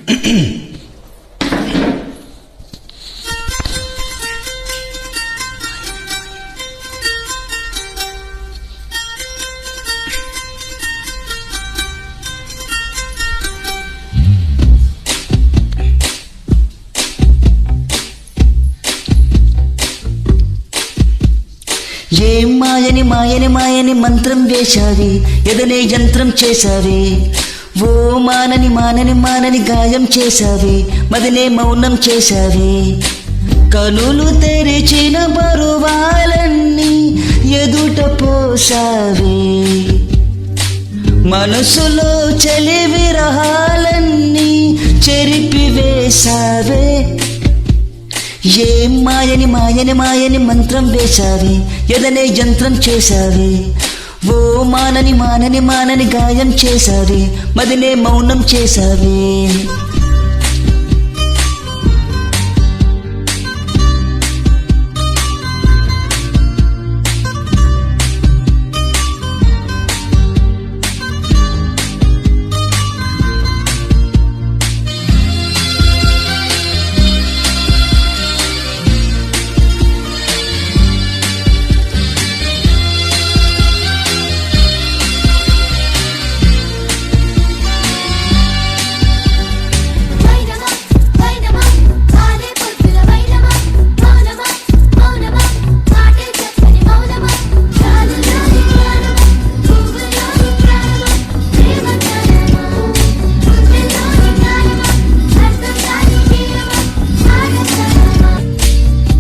ఏం మాయని మాయని మాయని మంత్రం వేశావి, ఎదనే యంత్రం చేశావి. ఓ మానని మానని మానని గాయం చేశావి, మదినే మౌనం చేశావి. కనులు తెరిచిన బరువాలన్నీ ఎదుట పోసావి, మనసులో చలి విరహాలన్నీ చెరిపివేశావే. ఏం మాయని మాయని మాయని మంత్రం వేశావి, ఎదనే యంత్రం చేశావి. ఓ మానని మానని మానని గాయం చేశావి, మదినే మౌనం చేశావి.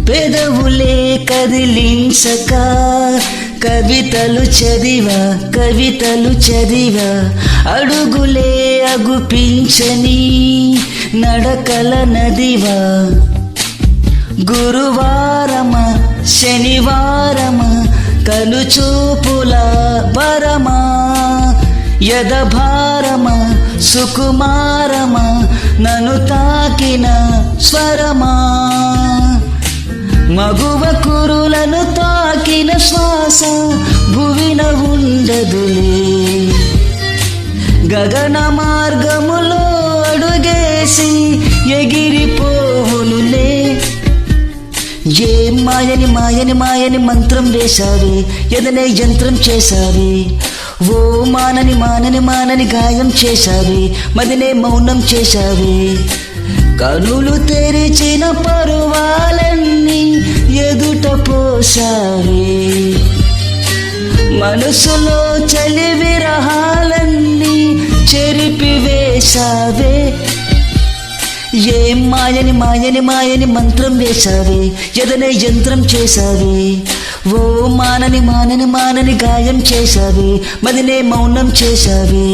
పెదవులే కదిలించక కవితలు చదివా, కవితలు చదివా. అడుగులే అగుపించని నడకల నదివా. గురువారమా శనివారమా కనుచూపుల పరమా. యదభారమా సుకుమారమా నన్ను తాకిన స్వరమా. మగువ కురులను తాకిన శ్వాస భువిన ఉండదులే. గగన మార్గములో అడుగేసి ఎగిరిపోవునులే. ఏం మాయని మాయని మాయని మంత్రం వేశావి, ఎదనే యంత్రం చేశావి. ఓ మానని మానని మానని గాయం చేశావి, మదినే మౌనం చేశావి. కనులు తెరిచిన పరువాలన్నీ ఎదుట పోసావి, మనసులో చలి విరహాలన్నీ చెరిపివేశావే. ఏం మాయని మాయని మాయని మంత్రం వేశావి, ఎదనే యంత్రం చేశావి. ఓ మానని మానని మానని గాయం చేశావి, మదినే మౌనం చేశావి.